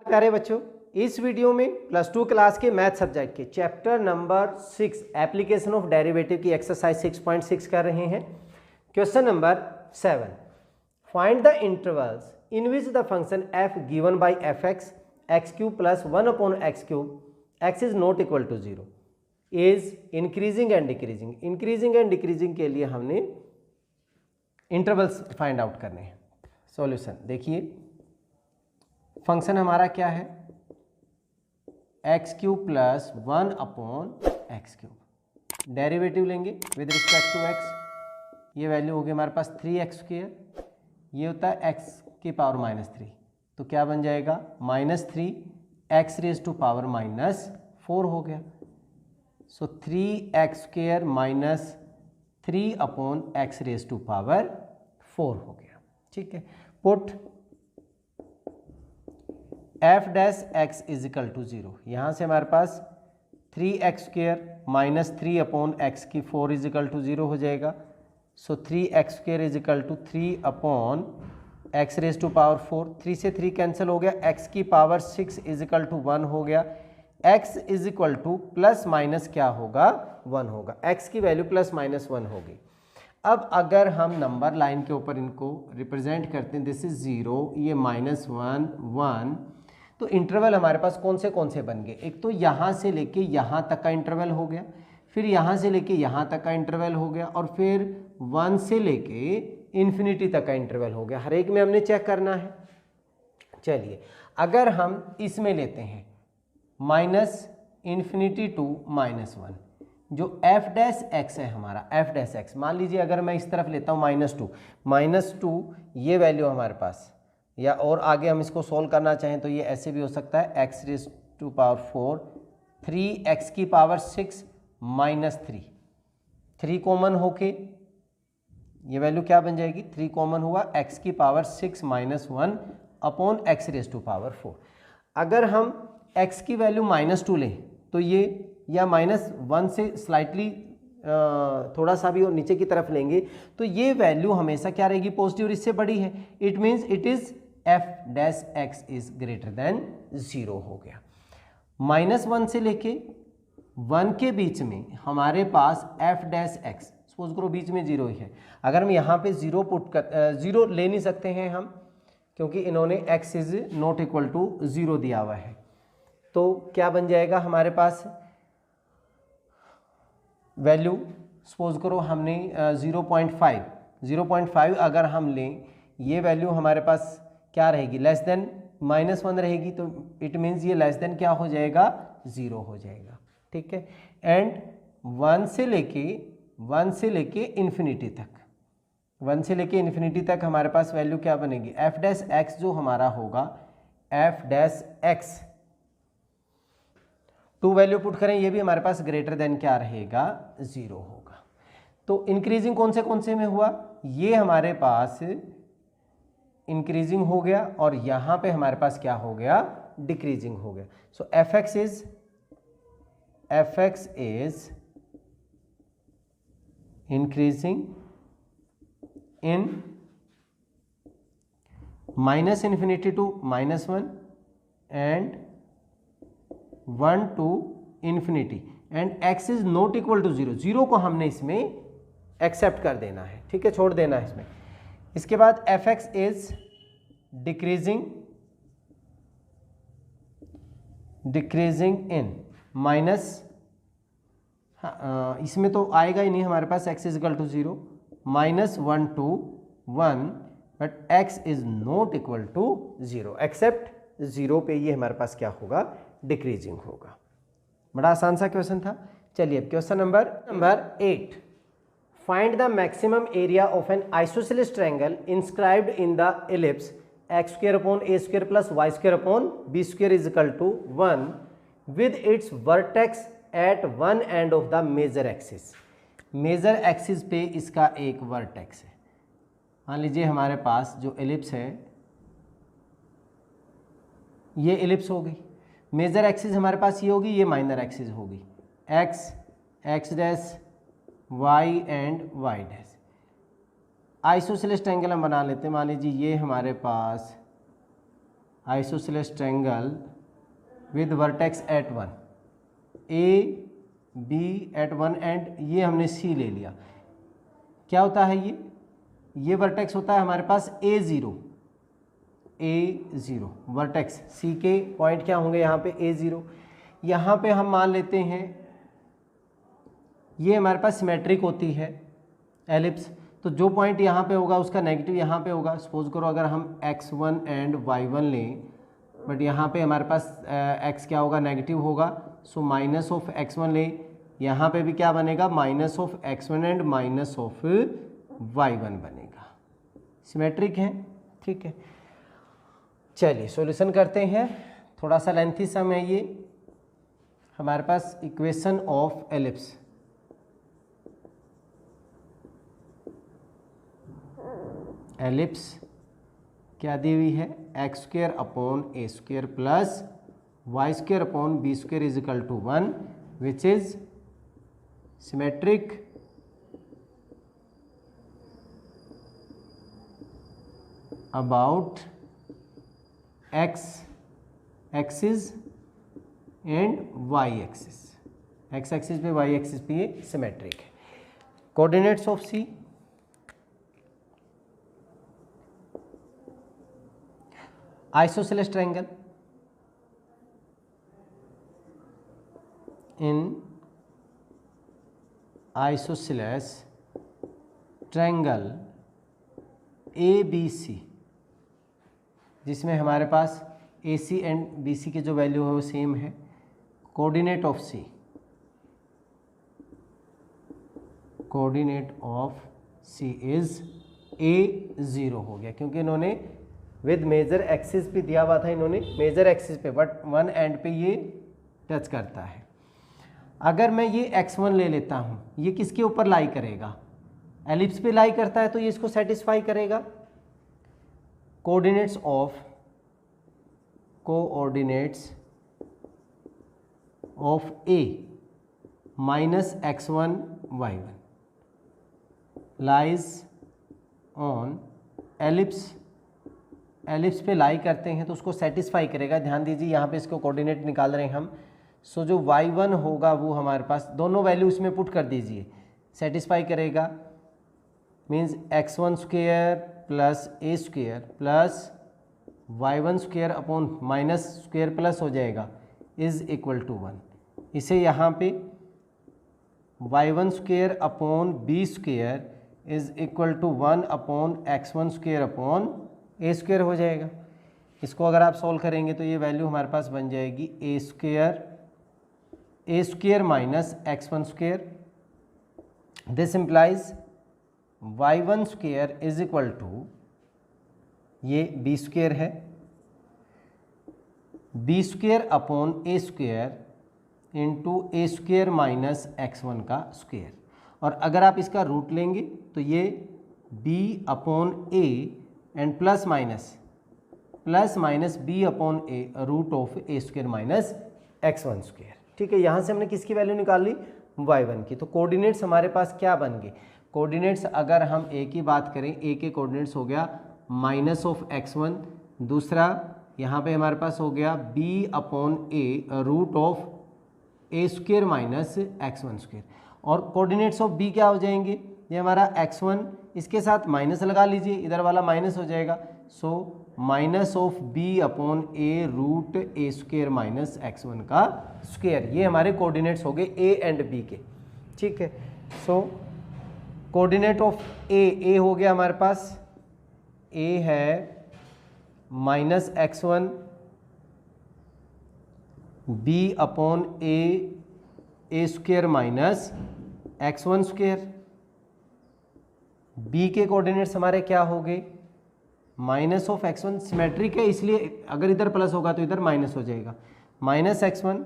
प्यारे बच्चों, इस वीडियो में +2 क्लास के मैथ सब्जेक्ट के chapter number 6 application of derivative की एक्सरसाइज 6.6 कर रहे हैं। Question number 7, find the intervals in which the function f given by fx x cube plus 1 upon x cube x is not equal to 0 is increasing and decreasing. Increasing and decreasing के लिए हमने intervals find out करने हैं। Solution देखिए, function हमारा क्या है, x cube plus 1 upon x cube. Derivative लेंगे विद रिस्पेक्ट टू एक्स, ये वैल्यू होगी हमारे पास 3x स्क्वायर, ये होता है x की पावर -3, तो क्या बन जाएगा -3 x रेज टू पावर -4 हो गया। So 3x square minus 3 upon x raise to power 4 हो गया। ठीक है, put f dash x is equal to 0। यहाँ से हमारे पास 3x square minus 3 upon x की 4 इज इक्वल टू 0 हो जाएगा। So 3x square is equal to 3 upon x raise to power 4, 3 से 3 कैंसिल हो गया, x की पावर 6 इज इक्वल टू 1 हो गया। x is equal two plus minus क्या होगा, 1 होगा। x की वैल्यू प्लस माइनस 1 होगी। अब अगर हम नंबर लाइन के ऊपर इनको रिप्रेजेंट करते हैं, दिस इज 0, ये -1 1, तो इंटरवल हमारे पास कौन से बन गए, एक तो यहाँ से लेके यहाँ तक का इंटरवल हो गया, फिर यहाँ से लेके यहाँ तक का इंटरवल हो गया, और फिर 1 से लेके इन्फिनिटी तक का इंटरवल हो गया। हर एक में हमने चेक करना है। चलिए, अगर हम इसमें लेते हैं -∞ टू -1, जो f डैश x है हमारा, f डैश x, मान लीजिए अगर मैं इस तरफ लेता हूँ -2, ये वैल्यू हमारे पास, या और आगे हम इसको सोल्व करना चाहें तो ये ऐसे भी हो सकता है, x raise to power 4, 3x की पावर 6 -3, 3 कॉमन होके ये वैल्यू क्या बन जाएगी, 3 कॉमन हुआ, x की power 6 -1 upon x raise to power 4। अगर हम x की वैल्यू -2 लें तो ये, या -1 से स्लाइटली थोड़ा सा भी और नीचे की तरफ लेंगे तो ये वैल्यू हमेशा क्या रहेगी, पॉजिटिव, और इससे बड़ी है। It means it is f dash x is greater than 0 हो गया। -1 से लेके 1 के बीच में हमारे पास f डैश x, सपोज करो बीच में 0 ही है, अगर हम यहाँ पे 0 पुट कर 0 ले नहीं सकते हैं हम, क्योंकि इन्होंने x is not equal to 0 दिया हुआ है, तो क्या बन जाएगा हमारे पास वैल्यू, सपोज करो हमने 0.5 अगर हम लें, ये वैल्यू हमारे पास क्या रहेगी, लेस देन -1 रहेगी, तो इट मीन्स ये लेस देन क्या हो जाएगा, 0 हो जाएगा। ठीक है, एंड 1 से लेके इन्फिनिटी तक, 1 से लेके इन्फिनिटी तक हमारे पास वैल्यू क्या बनेगी, f डैश x जो हमारा होगा, f dash x 2 value put करें, ये भी हमारे पास ग्रेटर देन क्या रहेगा, 0 होगा। तो इंक्रीजिंग कौन से में हुआ, ये हमारे पास इंक्रीजिंग हो गया, और यहाँ पे हमारे पास क्या हो गया, डिक्रीजिंग हो गया। So fx is increasing in -∞ to -1 and 1 to infinity, and x is not equal to 0। 0 को हमने इसमें एक्सेप्ट कर देना है, ठीक है, छोड़ देना है इसमें। इसके बाद fx is decreasing in minus, इसमें तो आएगा ही नहीं हमारे पास, x is equal to 0, -1 to 1, but x is not equal to 0, except 0 पे ये हमारे पास क्या होगा, डिक्रीजिंग होगा। बड़ा आसान सा क्वेश्चन था। चलिए अब question number 8, find the maximum area of an isosceles triangle inscribed in the ellipse x square upon a square plus y square upon b square is equal to 1 with its vertex at one end of the major axis. Major axis पे इसका एक vertex है। मान लीजिए हमारे पास जो ellipse है, ये एलिप्स हो गई, मेजर एक्सिस हमारे पास ये होगी, ये माइनर एक्सिस होगी, x dash y and y dash. Isosceles triangle हम बना लेते हैं। मान लीजिए ये हमारे पास isosceles triangle with vertex at 1, A B at 1 and ये हमने सी ले लिया। क्या होता है ये वर्टेक्स होता है हमारे पास A0 वर्टेक्स सी के पॉइंट क्या होंगे यहाँ पे A0। यहाँ पे हम मान लेते हैं ये हमारे पास सिमेट्रिक होती है एलिप्स, तो जो पॉइंट यहाँ पे होगा उसका नेगेटिव यहाँ पे होगा। सपोज करो अगर हम x1 एंड y1 लें, बट यहाँ पे हमारे पास x क्या होगा, नेगेटिव होगा, सो माइनस ऑफ x1 ले, यहाँ पे भी क्या बनेगा, minus of x1 and minus of y1 बनेगा। सिमेट्रिक है, ठीक है। चलिए सॉल्यूशन करते हैं, थोड़ा सा लेंथी सम है ये। हमारे पास इक्वेशन ऑफ एलिप्स, एलिप्स क्या दी हुई है, x square upon a square plus y square upon b square is equal to 1 which is symmetric about x axis and y axis, x axis पे वाई एक्सिस पे ये symmetric है। Coordinates of C, isosceles triangle in isosceles triangle ABC, जिसमें हमारे पास AC and BC के जो value है वो सेम है। Coordinate of C, coordinate of C is A0 हो गया, क्योंकि इन्होंने विद मेजर एक्सिस पे दिया हुआ था, इन्होंने मेजर एक्सिस पे, बट वन एंड पे ये टच करता है। अगर मैं ये x1 ले लेता हूँ, ये किसके ऊपर लाई करेगा, एलिप्स पे लाई करता है, तो ये इसको सेटिस्फाई करेगा। Coordinates of A minus x1 y1 lies on ellipse, ellipse पे लाई करते हैं तो उसको सेटिस्फाई करेगा। ध्यान दीजिए यहाँ पे इसको कोऑर्डिनेट निकाल रहे हैं हम, सो जो y1 होगा वो हमारे पास दोनों वैल्यू इसमें पुट कर दीजिए, सेटिस्फाई करेगा, means x1 square plus a square plus y1 square upon minus square plus हो जाएगा इज इक्वल टू 1। इसे यहाँ पे y1 square upon b square is equal to 1 upon x1 square upon a square हो जाएगा। इसको अगर आप सॉल्व करेंगे तो ये वैल्यू हमारे पास बन जाएगी a square minus x1 square. This implies y1 square is equal to, ये बी स्क्वेयर है, b square upon a square into a square minus x1 का स्क्वेयर। और अगर आप इसका रूट लेंगे तो ये b upon a and plus minus b upon a root of a square minus x1 square. ठीक है, यहाँ से हमने किसकी वैल्यू निकाल ली, y1 की। तो कोऑर्डिनेट्स हमारे पास क्या बन गए, कोऑर्डिनेट्स अगर हम ए की बात करें, ए के कोऑर्डिनेट्स हो गया माइनस ऑफ x1, दूसरा यहाँ पे हमारे पास हो गया b upon a root of a square minus x1 square. और कोऑर्डिनेट्स ऑफ b क्या हो जाएंगे, ये हमारा x1, इसके साथ माइनस लगा लीजिए, इधर वाला माइनस हो जाएगा, so minus of b upon a root a square minus x1 का स्क्वेयर। ये हमारे कोऑर्डिनेट्स हो गए a एंड b के। ठीक है, सो कोऑर्डिनेट ऑफ a हो गया हमारे पास, a है minus x1 b upon a square minus x1 square. b के कोऑर्डिनेट्स हमारे क्या हो गए, माइनस ऑफ x1, सिमेट्रिक है इसलिए अगर इधर प्लस होगा तो इधर माइनस हो जाएगा, minus x1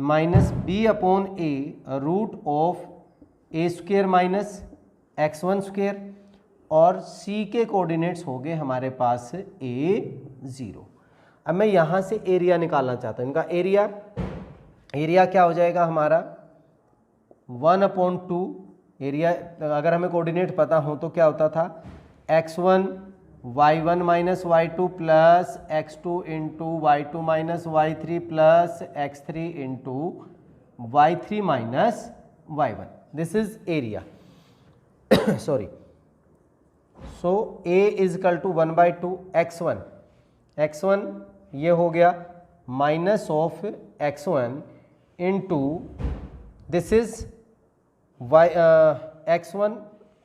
minus b upon a root of a square minus x1 square. और c के कोऑर्डिनेट्स हो गए हमारे पास a0। अब मैं यहाँ से एरिया निकालना चाहता हूँ, इनका एरिया क्या हो जाएगा हमारा 1/2। एरिया अगर हमें कोऑर्डिनेट पता हो तो क्या होता था, x1 y1 minus y2 plus x2 into y2 minus y3 plus x3 into y3 minus y1. This is area. Sorry. So a is equal to 1/2 x1. x1 ये हो गया minus of x1 into this is x1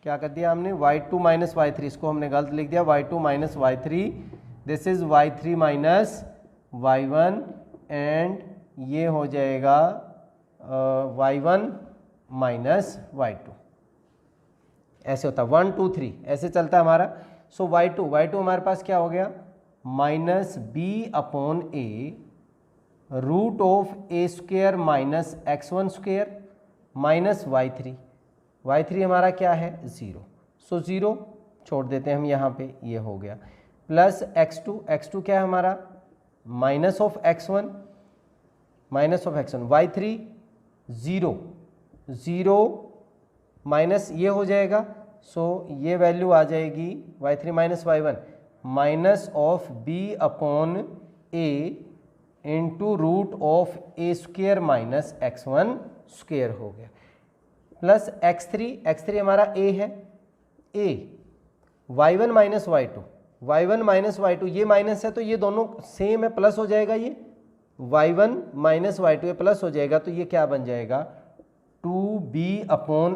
क्या कर दिया हमने, y2 minus y3, इसको हमने गलत लिख दिया, y2 minus y3, this is y3 minus y1 and ये हो जाएगा y1 माइनस y2. ऐसे होता है 1 2 3 ऐसे चलता है हमारा. सो y2 हमारे पास क्या हो गया, minus b upon a root of a square minus x1 square minus y3 हमारा क्या है 0. सो 0 छोड़ देते हैं हम यहाँ पे, ये हो गया प्लस x2 क्या है हमारा minus of x1 y3 0 minus ये हो जाएगा. सो ये वैल्यू आ जाएगी y3 minus y1 minus of b upon a into root of a square minus x1 square हो गया प्लस x3 हमारा a है, a y1 माइनस y2 ये माइनस है तो ये दोनों सेम है, प्लस हो जाएगा, ये y1 माइनस y2 ये प्लस हो जाएगा तो ये क्या बन जाएगा 2b upon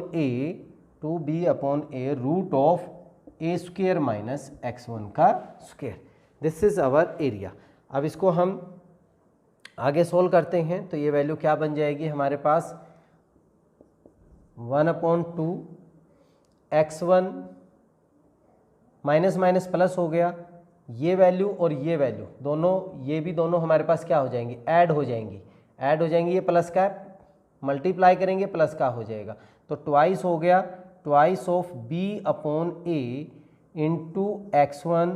a root of a square minus x1 का square. This is our area. अब इसको हम आगे सोल्व करते हैं तो ये वैल्यू क्या बन जाएगी हमारे पास 1/2 x1 माइनस माइनस प्लस हो गया, ये वैल्यू और ये वैल्यू दोनों, ये भी दोनों हमारे पास क्या हो जाएंगी, ऐड हो जाएंगी. ये प्लस का मल्टीप्लाई करेंगे प्लस का हो जाएगा तो ट्वाइस हो गया, twice of b upon a into x1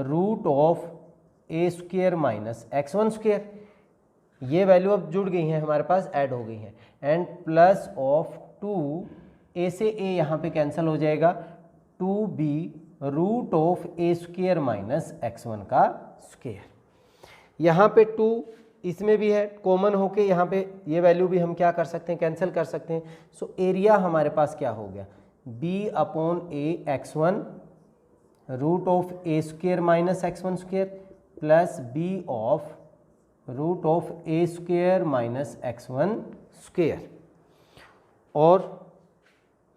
root of a square minus x1 square. ये वैल्यू अब जुड़ गई हैं हमारे पास, ऐड हो गई हैं एंड प्लस ऑफ 2 a से a यहाँ पे कैंसिल हो जाएगा 2b root of a square minus x1 का स्क्वेयर. यहाँ पे 2 इसमें भी है, कॉमन होके यहाँ पे ये वैल्यू भी हम क्या कर सकते हैं, कैंसिल कर सकते हैं. सो एरिया हमारे पास क्या हो गया b upon a x1 root of a square minus x1 square plus b of root of a square minus x1 square. और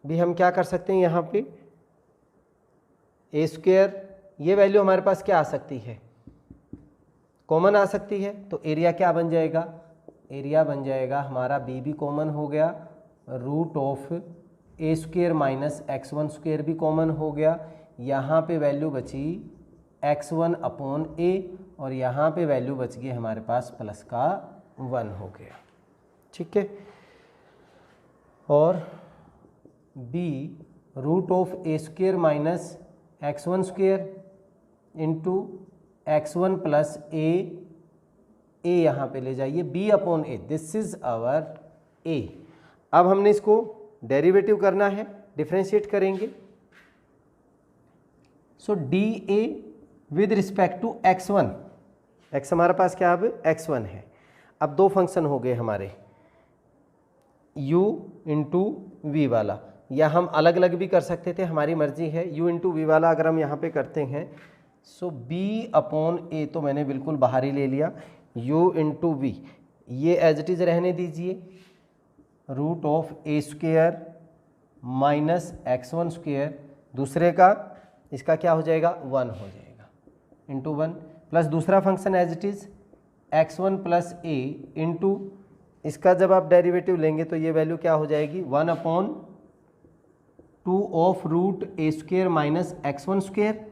भी हम क्या कर सकते हैं, यहाँ पे a स्क्वेयर ये वैल्यू हमारे पास क्या आ सकती है, कॉमन आ सकती है. तो एरिया क्या बन जाएगा, एरिया बन जाएगा हमारा b भी कॉमन हो गया, root of a square minus x1 square भी कॉमन हो गया. यहाँ पे वैल्यू बची x1 अपॉन a और यहाँ पे वैल्यू बच गई हमारे पास प्लस का 1 हो गया. ठीक है. और b root of a square minus x1 square into x1 plus a यहाँ पे ले जाइए b upon a. This is our a. अब हमने इसको डेरिवेटिव करना है, डिफ्रेंशिएट करेंगे. So dA with respect to x1, x हमारे पास क्या अब x1 है. अब दो फंक्शन हो गए हमारे, u इंटू वी वाला, या हम अलग अलग भी कर सकते थे, हमारी मर्जी है. u इंटू वी वाला अगर हम यहाँ पे करते हैं सो b अपॉन a तो मैंने बिल्कुल बाहर ही ले लिया, u इंटू वी ये एज इट इज़ रहने दीजिए, root of a square minus x1 square, दूसरे का इसका क्या हो जाएगा 1 हो जाएगा इंटू 1 प्लस दूसरा function as it is x1 plus a into इसका जब आप डेरिवेटिव लेंगे तो ये वैल्यू क्या हो जाएगी 1/2 of root a square minus x1 square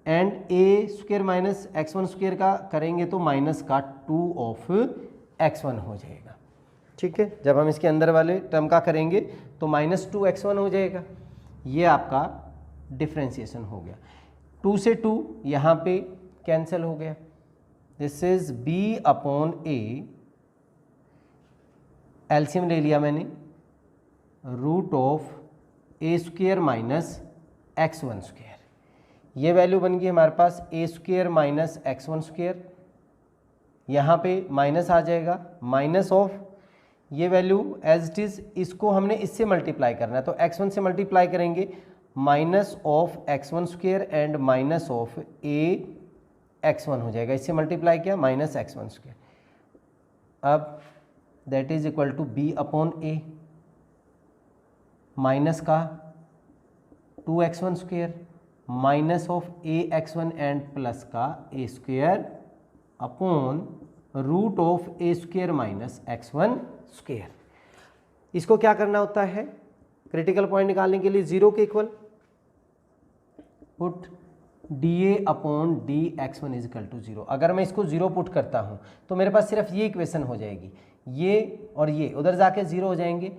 and a square minus x1 square का करेंगे तो माइनस का 2 ऑफ x1 हो जाएगा. ठीक है. जब हम इसके अंदर वाले टर्म का करेंगे तो माइनस 2 x1 हो जाएगा. ये आपका डिफ्रेंशिएशन हो गया. 2 से 2 यहाँ पे कैंसिल हो गया. This is b upon a, LCM ले लिया मैंने, root of a square minus x1 square. ये वैल्यू बन गई हमारे पास a square minus x one square, यहाँ पे माइनस आ जाएगा, माइनस ऑफ ये वैल्यू एज इट इज़, इसको हमने इससे मल्टीप्लाई करना है तो x1 से मल्टीप्लाई करेंगे, minus of x1 square and minus of a x1 हो जाएगा, इससे मल्टीप्लाई किया माइनस x1 स्क्वेयर। अब that is equal to b upon a, minus का 2x1 square minus of a x1 and plus का a square upon root of a square minus x1 square. इसको क्या करना होता है क्रिटिकल पॉइंट निकालने के लिए, जीरो के equal put d A upon d x one is equal to zero. अगर मैं इसको जीरो पुट करता हूं तो मेरे पास सिर्फ ये इक्वेशन हो जाएगी, ये और ये उधर जाके जीरो हो जाएंगे,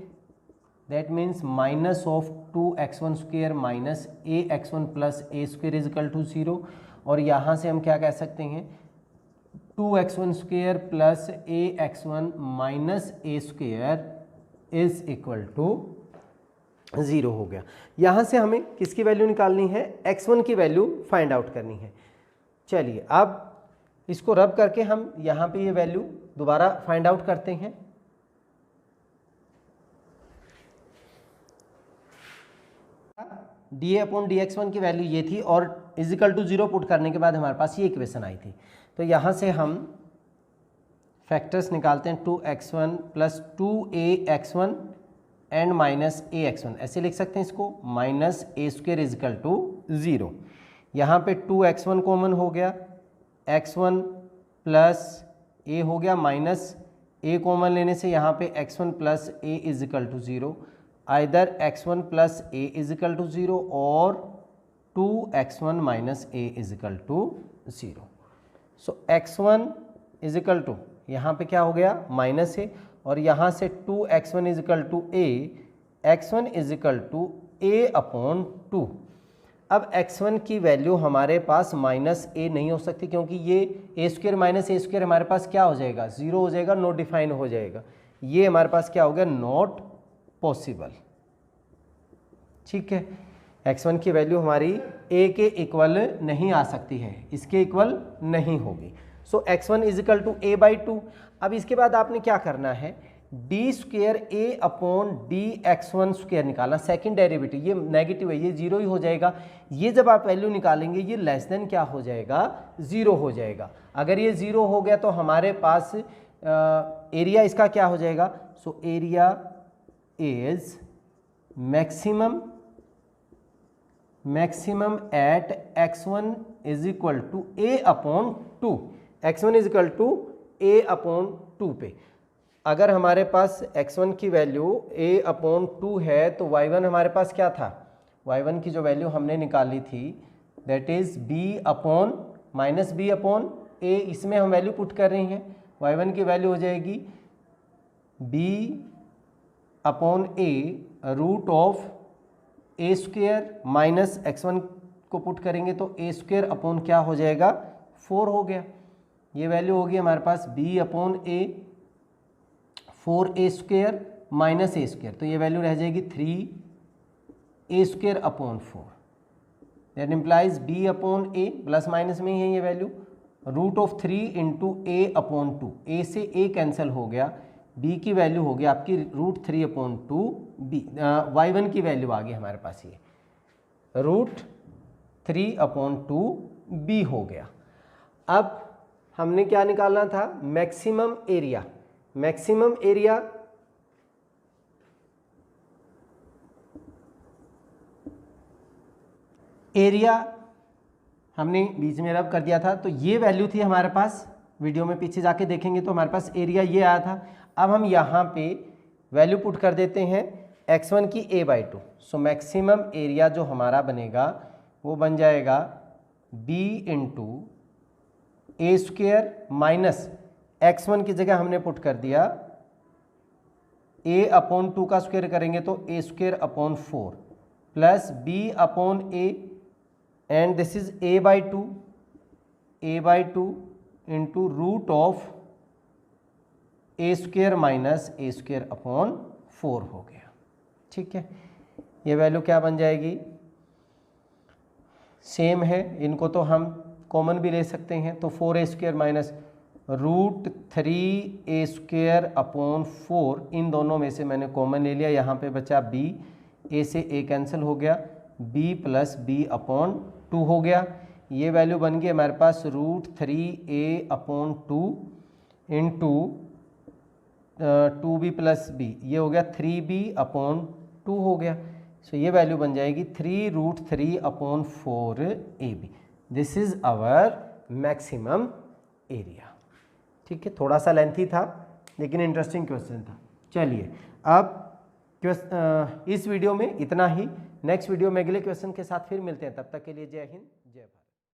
that means minus of 2x1 square minus a x one plus a square is equal to zero. और यहाँ से हम क्या कह सकते हैं 2x1 square plus a x one minus a square is equal to zero हो गया। यहाँ से हमें किसकी वैल्यू निकालनी है, x1 की वैल्यू फाइंड आउट करनी है। चलिए अब इसको रब करके हम यहाँ पे ये वैल्यू दोबारा फाइंड आउट करते हैं। D A upon d x one की वैल्यू ये थी और इजिकल टू जीरो पुट करने के बाद हमारे पास ये इक्वेशन आई थी। तो यहाँ से हम फैक्टर्स निकालते हैं 2x1 plus 2ax1 and minus ax1, ऐसे लिख सकते हैं इसको, minus a square is equal to zero. यहाँ पे 2x1 कॉमन हो गया, x1 प्लस a हो गया, माइनस a कॉमन लेने से यहाँ पे x1 plus a is equal to zero, either x1 plus a is equal to zero और 2x1 minus a is equal to zero. So x1 is equal to यहाँ पे क्या हो गया माइनस है और यहाँ से 2x1 is equal to a, x1 is equal to a upon 2। अब x1 की वैल्यू हमारे पास माइनस a नहीं हो सकती क्योंकि ये a square minus a square हमारे पास क्या हो जाएगा, ज़ीरो हो जाएगा, नॉट डिफाइन हो जाएगा, ये हमारे पास क्या हो गया, नॉट पॉसिबल। ठीक है, x1 की वैल्यू हमारी a के इक्वल नहीं आ सकती है, इसके इक्वल नहीं होगी। So x1 is equal to a by two. अब इसके बाद आपने क्या करना है, d square a upon d x one square निकालना, सेकेंड डेरिवेटिव, ये नेगेटिव है, ये जीरो ही हो जाएगा। ये जब आप वैल्यू निकालेंगे ये लेस देन क्या हो जाएगा, ज़ीरो हो जाएगा। अगर ये ज़ीरो हो गया तो हमारे पास एरिया इसका क्या हो जाएगा, so area is maximum at x1 is equal to a upon two, x1 is equal to a upon two पे। अगर हमारे पास x1 की वैल्यू a अपॉन टू है तो y1 हमारे पास क्या था, y1 की जो वैल्यू हमने निकाली थी that is b upon minus b upon a, इसमें हम वैल्यू पुट कर रहे हैं, y1 की वैल्यू हो जाएगी b upon a root of a square minus x1 को पुट करेंगे तो ए स्क्वेयर अपॉन क्या हो जाएगा, 4 हो गया। ये वैल्यू होगी हमारे पास b upon a 4a square minus a square, तो ये वैल्यू रह जाएगी 3a square upon 4। That implies b upon a, plus minus में ही है ये value, root of 3 into a upon 2, a से a कैंसिल हो गया, b की वैल्यू हो गई आपकी रूट 3 अपॉन 2 b, y1 की वैल्यू आ गई हमारे पास ये रूट 3 अपॉन 2 b हो गया। अब हमने क्या निकालना था, मैक्सिमम एरिया। मैक्सिमम एरिया हमने बीच में रब कर दिया था, तो ये वैल्यू थी हमारे पास, वीडियो में पीछे जाके देखेंगे तो हमारे पास एरिया ये आया था। अब हम यहाँ पे वैल्यू पुट कर देते हैं x1 की a by to. So maximum area जो हमारा बनेगा वो बन जाएगा b into a square minus x1 की जगह हमने पुट कर दिया a अपॉन 2 का स्क्वायर करेंगे तो a square upon 4 plus b upon a and this is a by two into root of a square minus a square upon 4 हो गया। ठीक है, ये वैल्यू क्या बन जाएगी, सेम है, इनको तो हम कॉमन भी ले सकते हैं। तो 4a² माइनस √3a² अपॉन 4, इन दोनों में से मैंने कॉमन ले लिया, यहाँ पे बचा b, a से a कैंसिल हो गया, b प्लस b अपॉन 2 हो गया। ये वैल्यू बन गई हमारे पास √3a upon 2 into 2b plus b, ये हो गया 3b अपॉन 2 हो गया। सो ये वैल्यू बन जाएगी 3√3 upon 4ab। This is our maximum area. ठीक है, थोड़ा सा लेंथी था लेकिन इंटरेस्टिंग क्वेश्चन था। चलिए अब इस वीडियो में इतना ही। नेक्स्ट वीडियो में अगले क्वेश्चन के साथ फिर मिलते हैं। तब तक के लिए जय हिंद, जय भारत।